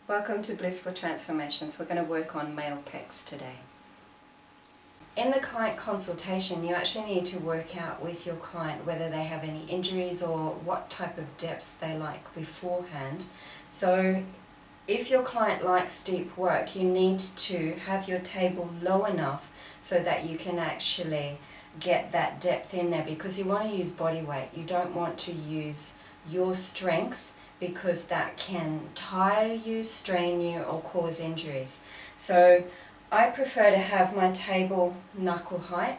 Welcome to Blissful Transformations. We're going to work on male pecs today. In the client consultation, you actually need to work out with your client whether they have any injuries or what type of depth they like beforehand. So if your client likes deep work, you need to have your table low enough so that you can actually get that depth in there, because you want to use body weight. You don't want to use your strength, because that can tire you, strain you, or cause injuries. So I prefer to have my table knuckle height,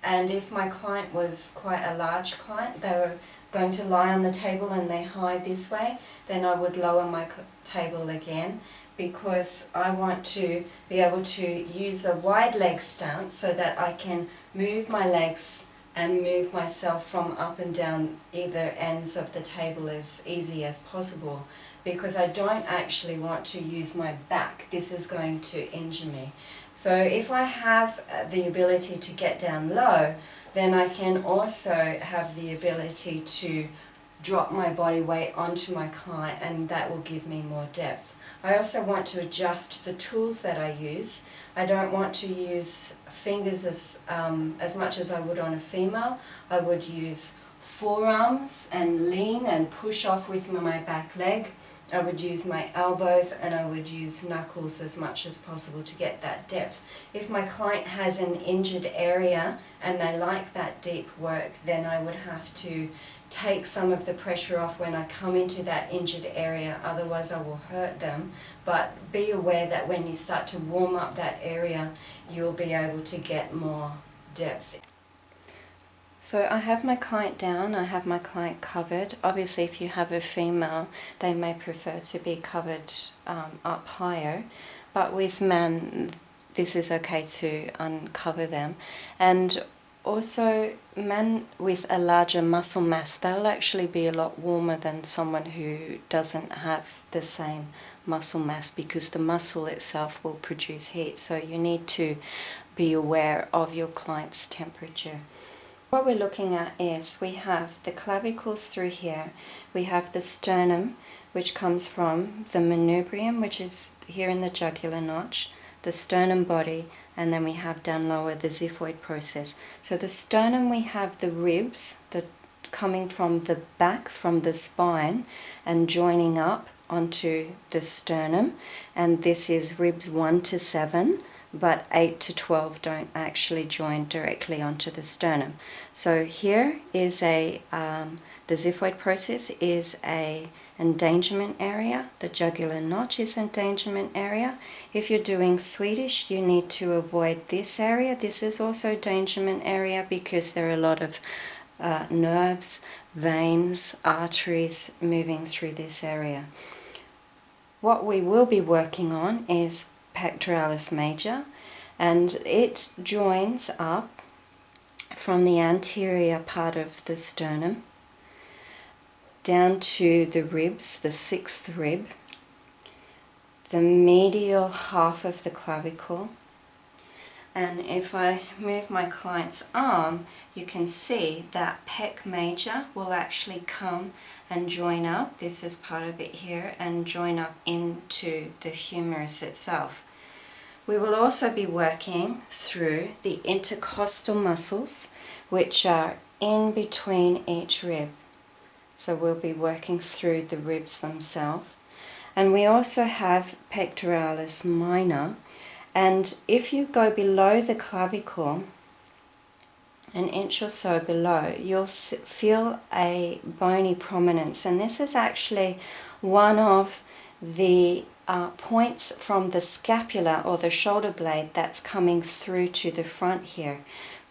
and if my client was quite a large client, they were going to lie on the table and they hide this way, then I would lower my table again, because I want to be able to use a wide leg stance so that I can move my legs and move myself from up and down either ends of the table as easy as possible, because I don't actually want to use my back. This is going to injure me. So if I have the ability to get down low, then I can also have the ability to drop my body weight onto my client, and that will give me more depth. I also want to adjust the tools that I use. I don't want to use fingers as much as I would on a female. I would use forearms and lean and push off with my back leg. I would use my elbows, and I would use knuckles as much as possible to get that depth. If my client has an injured area and they like that deep work, then I would have to take some of the pressure off when I come into that injured area, otherwise I will hurt them. But be aware that when you start to warm up that area, you'll be able to get more depth. So I have my client down, I have my client covered. Obviously if you have a female, they may prefer to be covered up higher, but with men this is okay to uncover them. And also, men with a larger muscle mass, they'll actually be a lot warmer than someone who doesn't have the same muscle mass, because the muscle itself will produce heat. So you need to be aware of your client's temperature. What we're looking at is we have the clavicles through here, we have the sternum, which comes from the manubrium, which is here in the jugular notch, the sternum body, and then we have down lower the xiphoid process. So the sternum, we have the ribs coming from the back, from the spine, and joining up onto the sternum, and this is ribs 1 to 7, but 8 to 12 don't actually join directly onto the sternum. So here is the xiphoid process is a endangerment area. The jugular notch is endangerment area. If you're doing Swedish, you need to avoid this area. This is also endangerment area, because there are a lot of nerves, veins, arteries moving through this area. What we will be working on is pectoralis major, and it joins up from the anterior part of the sternum down to the ribs, the 6th rib, the medial half of the clavicle. And if I move my client's arm, you can see that pec major will actually come and join up. This is part of it here, and join up into the humerus itself. We will also be working through the intercostal muscles, which are in between each rib. So we'll be working through the ribs themselves. And we also have pectoralis minor. And if you go below the clavicle, an inch or so below, you'll feel a bony prominence. And this is actually one of the points from the scapula or the shoulder blade that's coming through to the front here.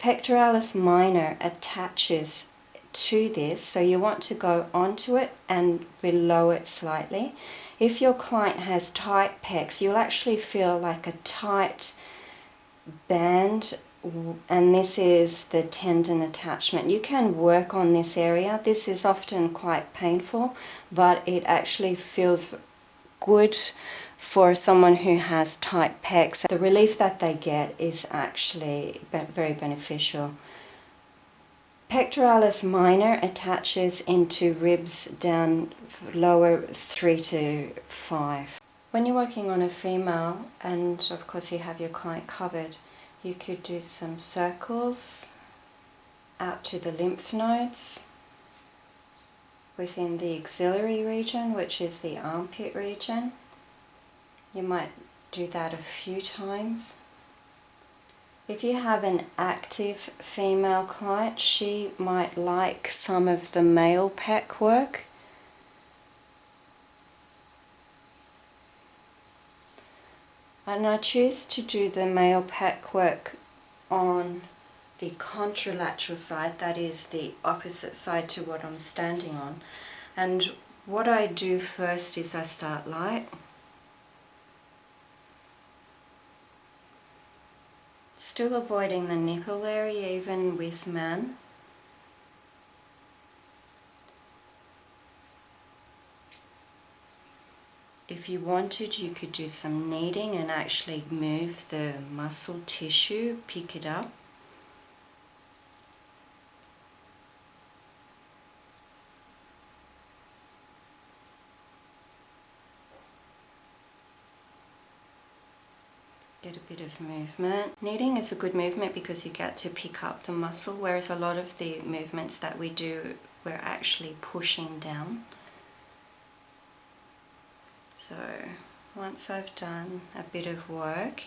Pectoralis minor attaches to this, so you want to go onto it and below it slightly. If your client has tight pecs, you'll actually feel like a tight band, and this is the tendon attachment. You can work on this area. This is often quite painful, but it actually feels good for someone who has tight pecs. The relief that they get is actually very beneficial. Pectoralis minor attaches into ribs down lower 3 to 5. When you're working on a female, and of course you have your client covered, you could do some circles out to the lymph nodes within the axillary region, which is the armpit region. You might do that a few times. If you have an active female client, she might like some of the male pec work. And I choose to do the male pec work on the contralateral side, that is the opposite side to what I'm standing on. And what I do first is I start light. Still avoiding the nipple area even with men. If you wanted, you could do some kneading and actually move the muscle tissue, pick it up. Get a bit of movement. Kneading is a good movement because you get to pick up the muscle, whereas a lot of the movements that we do, we're actually pushing down. So once I've done a bit of work,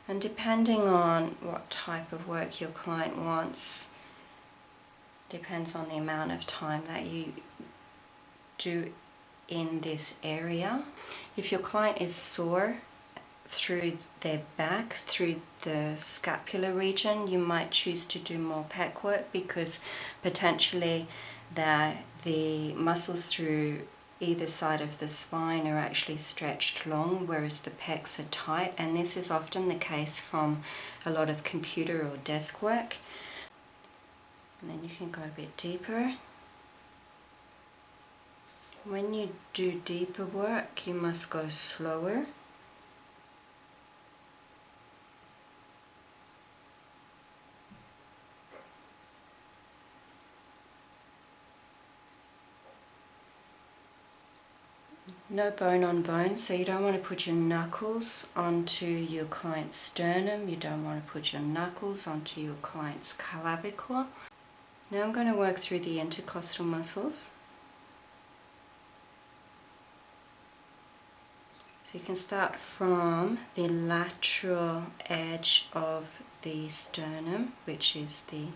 and depending on what type of work your client wants, depends on the amount of time that you do in this area. If your client is sore through their back, through the scapular region, you might choose to do more pec work because potentially the muscles through either side of the spine are actually stretched long, whereas the pecs are tight, and this is often the case from a lot of computer or desk work. And then you can go a bit deeper. When you do deeper work, you must go slower. No bone on bone, so you don't want to put your knuckles onto your client's sternum, you don't want to put your knuckles onto your client's clavicle. Now I'm going to work through the intercostal muscles. So you can start from the lateral edge of the sternum, which is the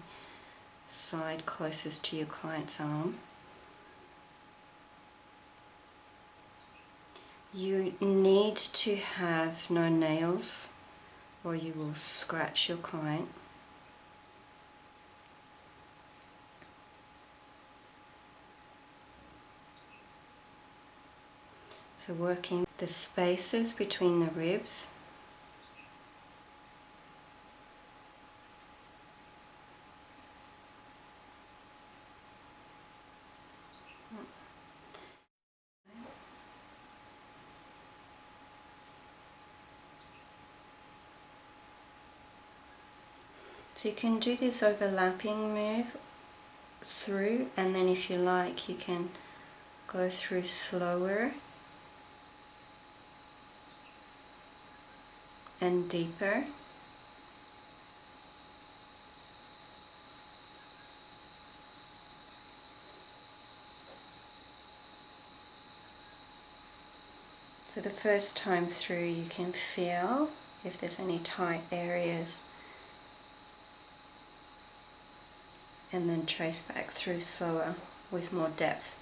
side closest to your client's arm. You need to have no nails or you will scratch your client. So working the spaces between the ribs. So you can do this overlapping move through, and then if you like you can go through slower and deeper. So the first time through you can feel if there's any tight areas, and then trace back through slower with more depth.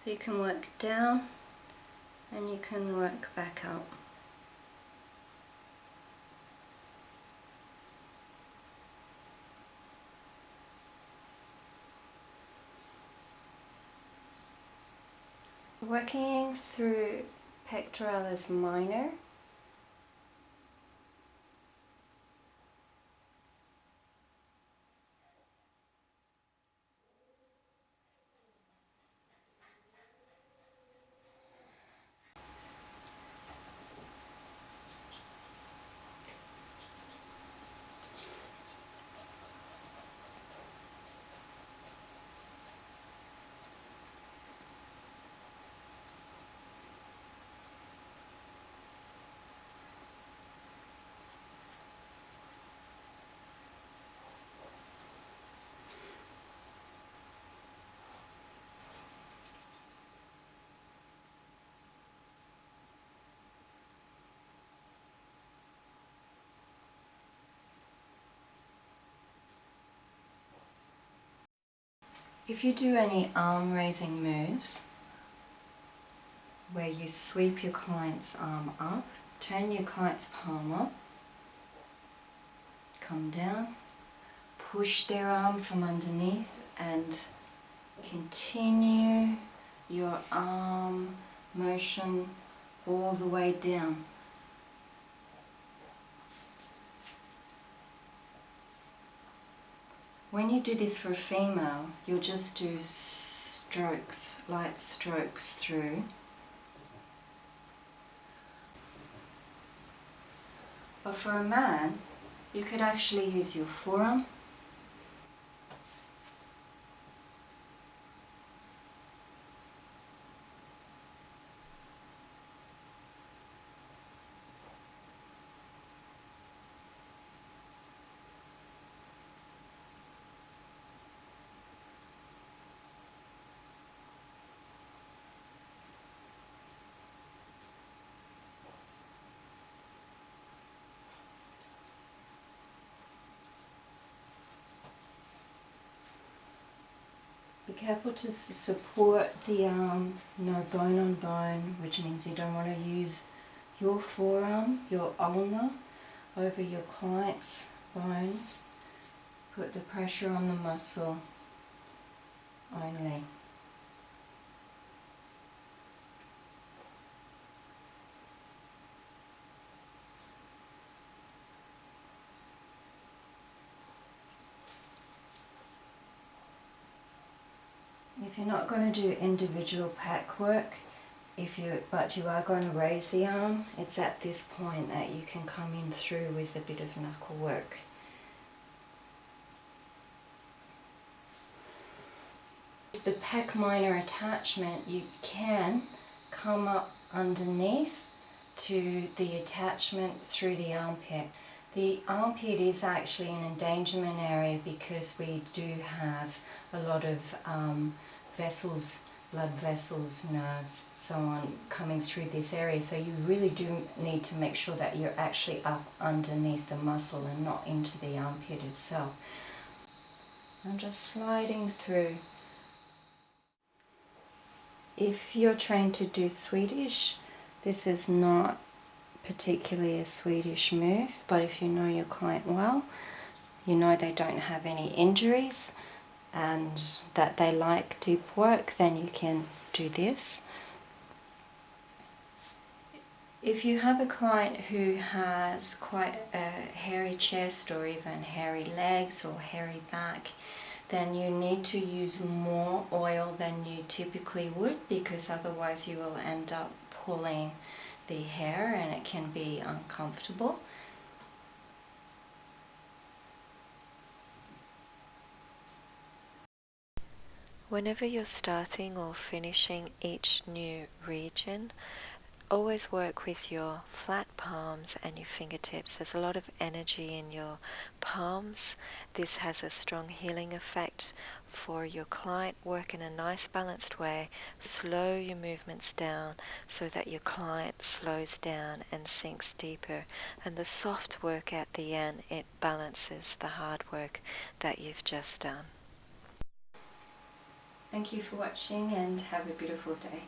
So you can work down and you can work back up. Working through pectoralis minor. If you do any arm raising moves where you sweep your client's arm up, turn your client's palm up, come down, push their arm from underneath and continue your arm motion all the way down. When you do this for a female, you'll just do strokes, light strokes through. But for a man, you could actually use your forearm. Be careful to support the arm, no bone on bone, which means you don't want to use your forearm, your ulnar, over your client's bones. Put the pressure on the muscle only. If you're not going to do individual pec work, but you are going to raise the arm, it's at this point that you can come in through with a bit of knuckle work. With the Pec Minor attachment, you can come up underneath to the attachment through the armpit. The armpit is actually an endangerment area because we do have a lot of vessels, blood vessels, nerves, so on, coming through this area. So you really do need to make sure that you're actually up underneath the muscle and not into the armpit itself. I'm just sliding through. If you're trained to do Swedish, this is not particularly a Swedish move, but if you know your client well, you know they don't have any injuries and that they like deep work, then you can do this. If you have a client who has quite a hairy chest or even hairy legs or hairy back, then you need to use more oil than you typically would, because otherwise you will end up pulling the hair and it can be uncomfortable. Whenever you're starting or finishing each new region, always work with your flat palms and your fingertips. There's a lot of energy in your palms. This has a strong healing effect for your client. Work in a nice balanced way. Slow your movements down so that your client slows down and sinks deeper. And the soft work at the end, it balances the hard work that you've just done. Thank you for watching and have a beautiful day.